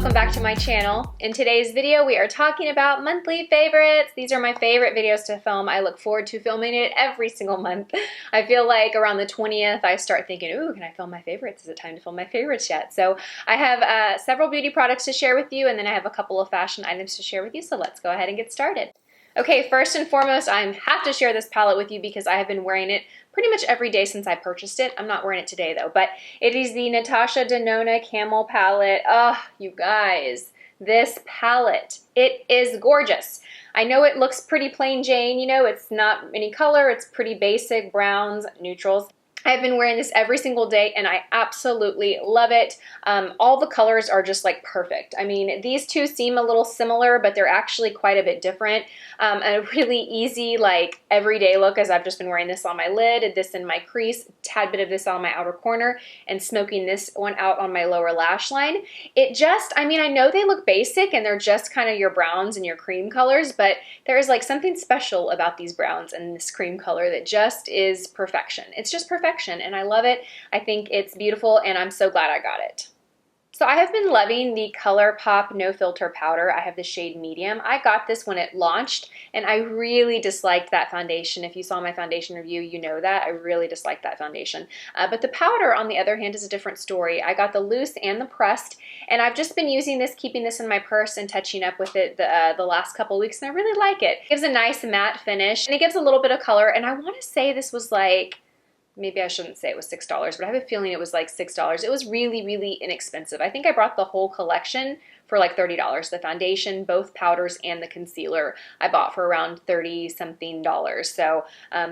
welcome back to my channel. In today's video, we are talking about monthly favorites. These are my favorite videos to film. I look forward to filming it every single month. I feel like around the 20th, I start thinking, ooh, can I film my favorites? Is it time to film my favorites yet? So I have several beauty products to share with you, and then I have a couple of fashion items to share with you, so let's go ahead and get started. Okay, first and foremost, I have to share this palette with you because I have been wearing it pretty much every day since I purchased it. I'm not wearing it today though, but it is the Natasha Denona Camel palette. Oh, you guys, this palette, it is gorgeous. I know it looks pretty plain Jane, you know, it's not any color, it's pretty basic, browns, neutrals. I've been wearing this every single day and I absolutely love it. All the colors are just like perfect. I mean, these two seem a little similar, but they're actually quite a bit different. A really easy, like everyday look, as I've just been wearing this on my lid, this in my crease, a tad bit of this on my outer corner, and smoking this one out on my lower lash line. It just, I mean, I know they look basic and they're just kind of your browns and your cream colors, but there is like something special about these browns and this cream color that just is perfection. It's just perfection. And I love it. I think it's beautiful and I'm so glad I got it. So I have been loving the ColourPop No Filter Powder. I have the shade Medium. I got this when it launched and I really disliked that foundation. If you saw my foundation review, you know that. I really disliked that foundation. But the powder, on the other hand, is a different story. I got the loose and the pressed, and I've just been using this, keeping this in my purse and touching up with it the last couple weeks, and I really like it. It gives a nice matte finish and it gives a little bit of color, and I want to say this was like, maybe I shouldn't say it was $6, but I have a feeling it was like $6. It was really, really inexpensive. I think I brought the whole collection for like $30. The foundation, both powders, and the concealer I bought for around $30-something. So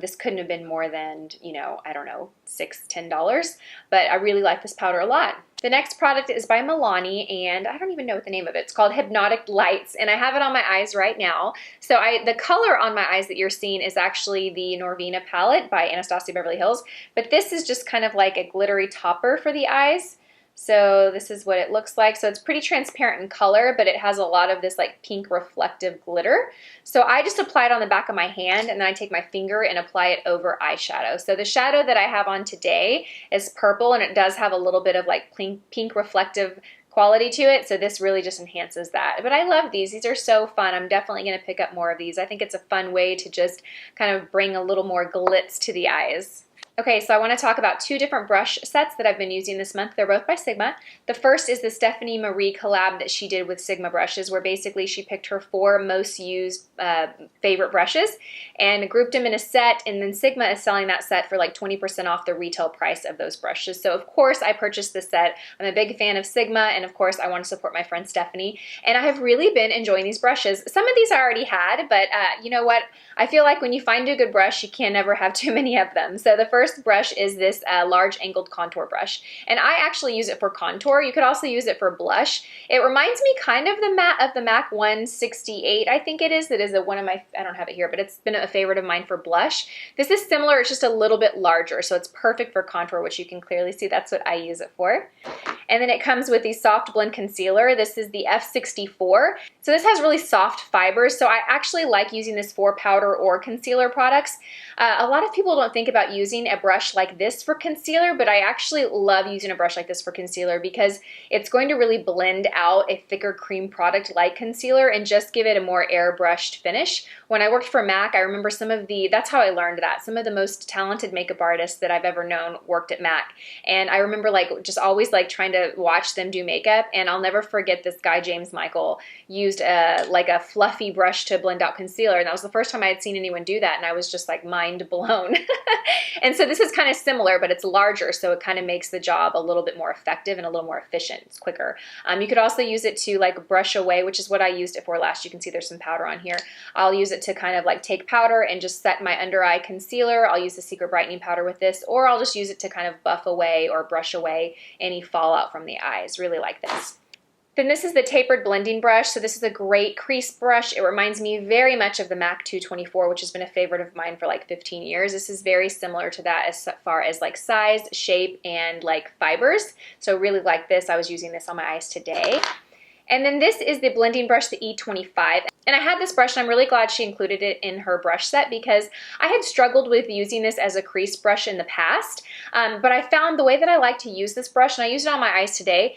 this couldn't have been more than, you know, I don't know, $6, $10. But I really like this powder a lot. The next product is by Milani, and I don't even know what the name of it. It's called Hypnotic Lights, and I have it on my eyes right now. So the color on my eyes that you're seeing is actually the Norvina palette by Anastasia Beverly Hills, but this is just kind of like a glittery topper for the eyes. So this is what it looks like. So it's pretty transparent in color, but it has a lot of this like pink reflective glitter. So I just apply it on the back of my hand, and then I take my finger and apply it over eyeshadow. So the shadow that I have on today is purple, and it does have a little bit of like pink reflective quality to it, so this really just enhances that. But I love these. These are so fun. I'm definitely going to pick up more of these. I think it's a fun way to just kind of bring a little more glitz to the eyes. Okay, so I want to talk about two different brush sets that I've been using this month. They're both by Sigma. The first is the Stephanie Marie collab that she did with Sigma brushes, where basically she picked her 4 most used favorite brushes and grouped them in a set, and then Sigma is selling that set for like 20% off the retail price of those brushes. So of course I purchased this set. I'm a big fan of Sigma, and of course I want to support my friend Stephanie, and I have really been enjoying these brushes. Some of these I already had, but you know what? I feel like when you find a good brush, you can never have too many of them. So the first brush is this large angled contour brush, and I actually use it for contour. You could also use it for blush. It reminds me kind of the MAC 168, I think it is. That is one of my, I don't have it here, but it's been a favorite of mine for blush. This is similar, it's just a little bit larger, so it's perfect for contour, which you can clearly see. That's what I use it for. And then it comes with the Soft Blend Concealer. This is the F64. So this has really soft fibers, so I actually like using this for powder or concealer products. A lot of people don't think about using a brush like this for concealer, but I actually love using a brush like this for concealer because it's going to really blend out a thicker cream product like concealer and just give it a more airbrushed finish. When I worked for MAC, I remember that's how I learned that. Some of the most talented makeup artists that I've ever known worked at MAC, and I remember like just always like trying to watch them do makeup, and I'll never forget this guy, James Michael, used like a fluffy brush to blend out concealer, and that was the first time I had seen anyone do that, and I was just like mind blown. And so this is kind of similar, but it's larger, so it kind of makes the job a little bit more effective and a little more efficient. It's quicker. You could also use it to like brush away, which is what I used it for last. You can see there's some powder on here. I'll use it to kind of like take powder and just set my under eye concealer. I'll use the Secret Brightening Powder with this, or I'll just use it to kind of buff away or brush away any fallout from the eyes. Really like this. Then this is the tapered blending brush. So this is a great crease brush. It reminds me very much of the MAC 224, which has been a favorite of mine for like 15 years. This is very similar to that as far as like size, shape, and like fibers. So really like this. I was using this on my eyes today. And then this is the blending brush, the E25. And I had this brush, and I'm really glad she included it in her brush set because I had struggled with using this as a crease brush in the past. But I found the way that I like to use this brush, and I used it on my eyes today,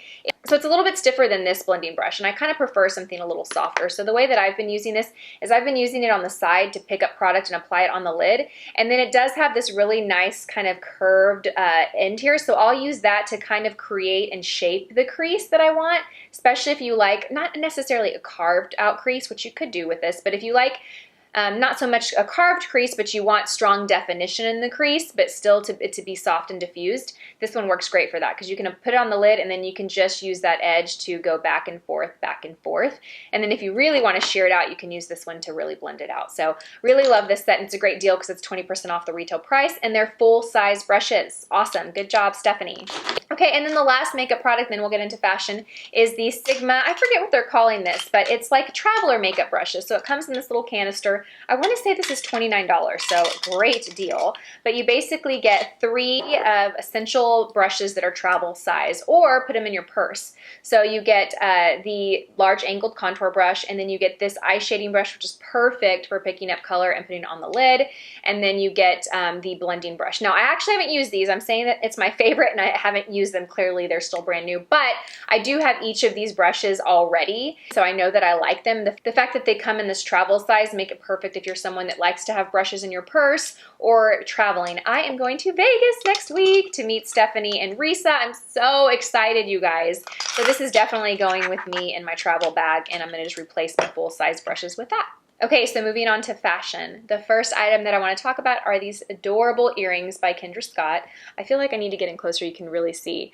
So it's a little bit stiffer than this blending brush, and I kind of prefer something a little softer. So the way that I've been using this is I've been using it on the side to pick up product and apply it on the lid. And then it does have this really nice kind of curved end here. So I'll use that to kind of create and shape the crease that I want, especially if you like, not necessarily a carved out crease, which you could do with this, but if you like not so much a carved crease, but you want strong definition in the crease, but still it to be soft and diffused, this one works great for that because you can put it on the lid and then you can just use that edge to go back and forth, back and forth. And then if you really want to shear it out, you can use this one to really blend it out. So really love this set, and it's a great deal because it's 20% off the retail price, and they're full-size brushes. Awesome. Good job, Stephanie. Okay, and then the last makeup product, then we'll get into fashion, is the Sigma. I forget what they're calling this, but it's like traveler makeup brushes. So it comes in this little canister. I want to say this is $29, so great deal. But you basically get 3 essential brushes that are travel size, or put them in your purse. So you get the large angled contour brush, and then you get this eye shading brush, which is perfect for picking up color and putting it on the lid. And then you get the blending brush. Now, I actually haven't used these. I'm saying that it's my favorite, and I haven't used them. Clearly, they're still brand new. But I do have each of these brushes already, so I know that I like them. The fact that they come in this travel size make it perfect if you're someone that likes to have brushes in your purse or traveling. I am going to Vegas next week to meet Stephanie and Risa. I'm so excited, you guys. So this is definitely going with me in my travel bag, and I'm going to just replace my full-size brushes with that. Okay, so moving on to fashion. The first item that I want to talk about are these adorable earrings by Kendra Scott. I feel like I need to get in closer, you can really see.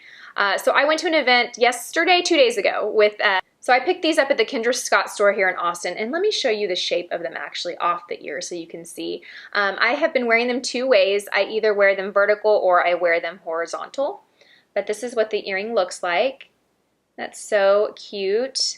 So I went to an event yesterday, 2 days ago, with so I picked these up at the Kendra Scott store here in Austin, and let me show you the shape of them actually off the ear so you can see. I have been wearing them 2 ways. I either wear them vertical or I wear them horizontal, but this is what the earring looks like. That's so cute.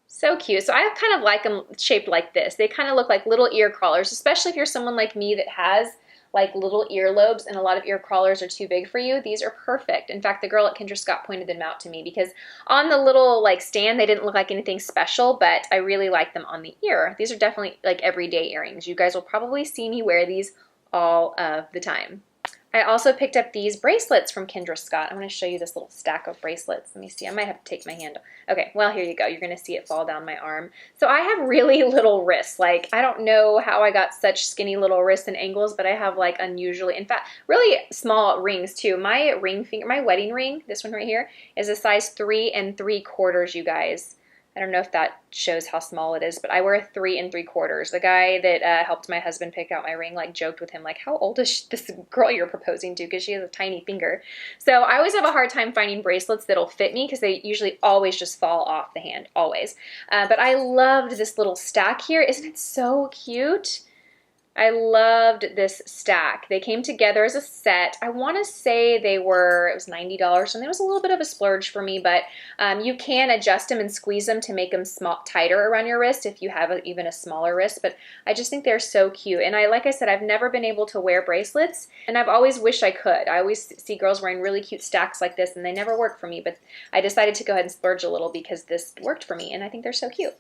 So cute. So I kind of like them shaped like this. They kind of look like little ear crawlers, especially if you're someone like me that has like little earlobes and a lot of ear crawlers are too big for you. These are perfect. In fact, the girl at Kendra Scott pointed them out to me because on the little like stand, they didn't look like anything special, but I really like them on the ear. These are definitely like everyday earrings. You guys will probably see me wear these all of the time. I also picked up these bracelets from Kendra Scott. I'm going to show you this little stack of bracelets. Let me see. I might have to take my hand. Okay, well, here you go. You're going to see it fall down my arm. So I have really little wrists. Like, I don't know how I got such skinny little wrists and ankles, but I have like unusually, in fact, really small rings too. My ring finger, my wedding ring, this one right here, is a size 3 3/4, you guys. I don't know if that shows how small it is, but I wear a 3 3/4. The guy that helped my husband pick out my ring like joked with him like, how old is this girl you're proposing to, because she has a tiny finger. So I always have a hard time finding bracelets that'll fit me because they usually always just fall off the hand, always. But I loved this little stack here. Isn't it so cute? I loved this stack. They came together as a set. I want to say it was $90, and it was a little bit of a splurge for me, but you can adjust them and squeeze them to make them tighter around your wrist if you have even a smaller wrist, but I just think they're so cute. And like I said, I've never been able to wear bracelets, and I've always wished I could. I always see girls wearing really cute stacks like this, and they never work for me, but I decided to go ahead and splurge a little because this worked for me, and I think they're so cute.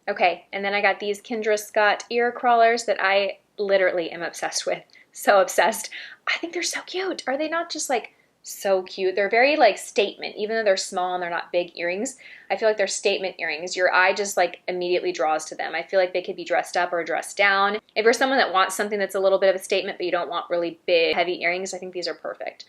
Okay, and then I got these Kendra Scott ear crawlers that I literally am obsessed with. So obsessed. I think they're so cute. Are they not just like so cute? They're very like statement, even though they're small and they're not big earrings. I feel like they're statement earrings. Your eye just like immediately draws to them. I feel like they could be dressed up or dressed down. If you're someone that wants something that's a little bit of a statement, but you don't want really big, heavy earrings, I think these are perfect.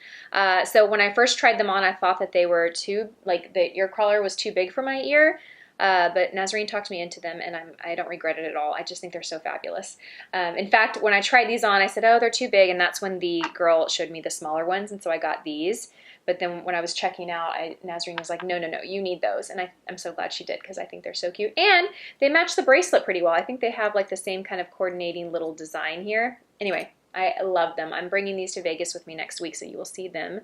So when I first tried them on, I thought that they were the ear crawler was too big for my ear. But Nazarene talked me into them, and I don't regret it at all. I just think they're so fabulous. In fact, when I tried these on, I said, oh, they're too big, and that's when the girl showed me the smaller ones, and so I got these. But then when I was checking out, Nazarene was like, no, you need those, and I'm so glad she did because I think they're so cute. And they match the bracelet pretty well. I think they have like the same kind of coordinating little design here. Anyway, I love them. I'm bringing these to Vegas with me next week, so you will see them.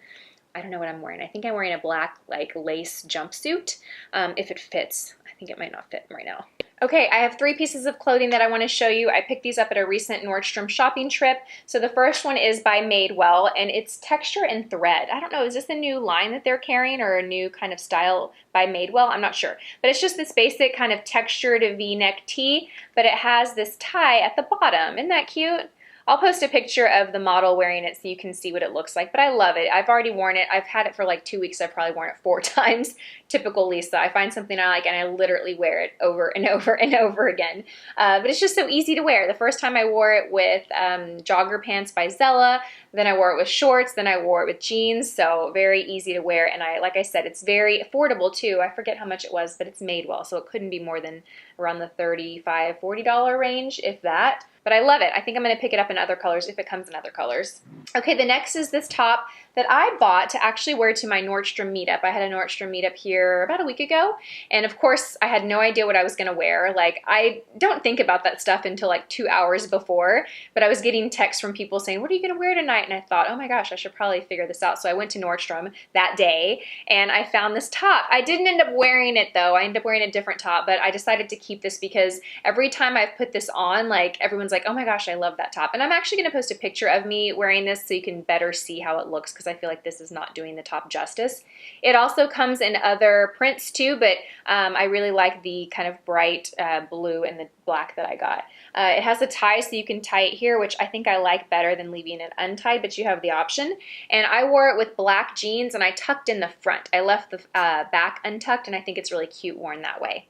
I don't know what I'm wearing. I think I'm wearing a black like lace jumpsuit. If it fits. I think it might not fit right now. Okay, I have 3 pieces of clothing that I want to show you. I picked these up at a recent Nordstrom shopping trip. So the first one is by Madewell, and it's texture and thread. I don't know, is this a new line that they're carrying or a new kind of style by Madewell? I'm not sure. But it's just this basic kind of textured V-neck tee, but it has this tie at the bottom. Isn't that cute? I'll post a picture of the model wearing it so you can see what it looks like, but I love it. I've already worn it. I've had it for like 2 weeks. I've probably worn it 4 times. Typical Lisa. I find something I like and I literally wear it over and over and over again. But it's just so easy to wear. The first time I wore it with jogger pants by Zella, then I wore it with shorts, then I wore it with jeans, so very easy to wear. And like I said, it's very affordable too. I forget how much it was, but it's made well, so it couldn't be more than around the $35, $40 range, if that. But I love it. I think I'm going to pick it up in other colors if it comes in other colors. Okay, the next is this top that I bought to actually wear to my Nordstrom meetup. I had a Nordstrom meetup here about a week ago, and of course I had no idea what I was going to wear. Like, I don't think about that stuff until like 2 hours before, but I was getting texts from people saying, what are you going to wear tonight? And I thought, oh my gosh, I should probably figure this out. So I went to Nordstrom that day and I found this top. I didn't end up wearing it though. I ended up wearing a different top, but I decided to keep this because every time I've put this on, like, everyone's like, oh my gosh, I love that top. And I'm actually going to post a picture of me wearing this so you can better see how it looks, because I feel like this is not doing the top justice. It also comes in other prints too, but I really like the kind of bright blue and the black that I got. It has a tie so you can tie it here, which I think I like better than leaving it untied, but you have the option. And I wore it with black jeans and I tucked in the front. I left the back untucked, and I think it's really cute worn that way.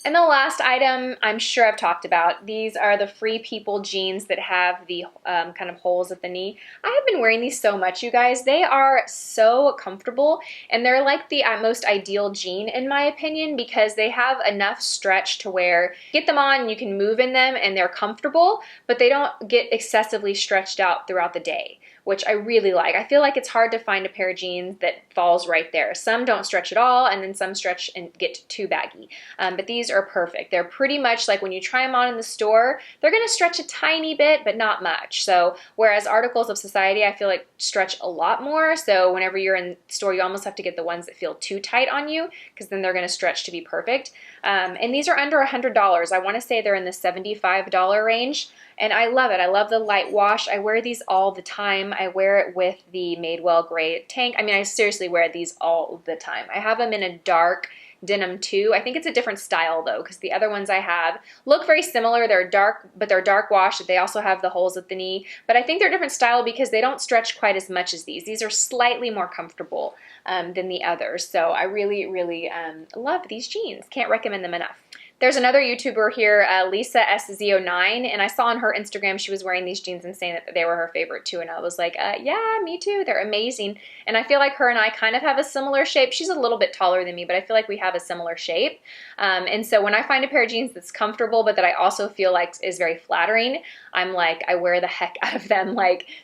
And the last item I'm sure I've talked about. These are the Free People jeans that have the kind of holes at the knee. I have been wearing these so much, you guys. They are so comfortable, and they're like the most ideal jean in my opinion, because they have enough stretch to where get them on, you can move in them, and they're comfortable, but they don't get excessively stretched out throughout the day, which I really like. I feel like it's hard to find a pair of jeans that falls right there. Some don't stretch at all, and then some stretch and get too baggy. But these are perfect. They're pretty much like when you try them on in the store, they're gonna stretch a tiny bit, but not much. So whereas Articles of Society, I feel like stretch a lot more. So whenever you're in the store, you almost have to get the ones that feel too tight on you, because then they're gonna stretch to be perfect. And these are under $100. I wanna say they're in the $75 range. And I love it. I love the light wash. I wear these all the time. I wear it with the Madewell gray tank. I mean, I seriously wear these all the time. I have them in a dark denim too. I think it's a different style though, because the other ones I have look very similar. They're dark, but they're dark wash. They also have the holes at the knee, but I think they're different style because they don't stretch quite as much as these. These are slightly more comfortable than the others. So I really, really love these jeans. Can't recommend them enough. There's another YouTuber here, Lisa SZ09, and I saw on her Instagram she was wearing these jeans and saying that they were her favorite too, and I was like, yeah, me too. They're amazing. And I feel like her and I kind of have a similar shape. She's a little bit taller than me, but I feel like we have a similar shape. And so when I find a pair of jeans that's comfortable, but that I also feel like is very flattering, I'm like, I wear the heck out of them.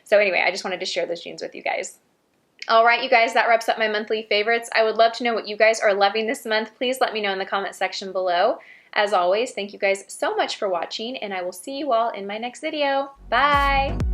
So anyway, I just wanted to share those jeans with you guys. All right, you guys, that wraps up my monthly favorites. I would love to know what you guys are loving this month. Please let me know in the comment section below. As always, thank you guys so much for watching, and I will see you all in my next video. Bye!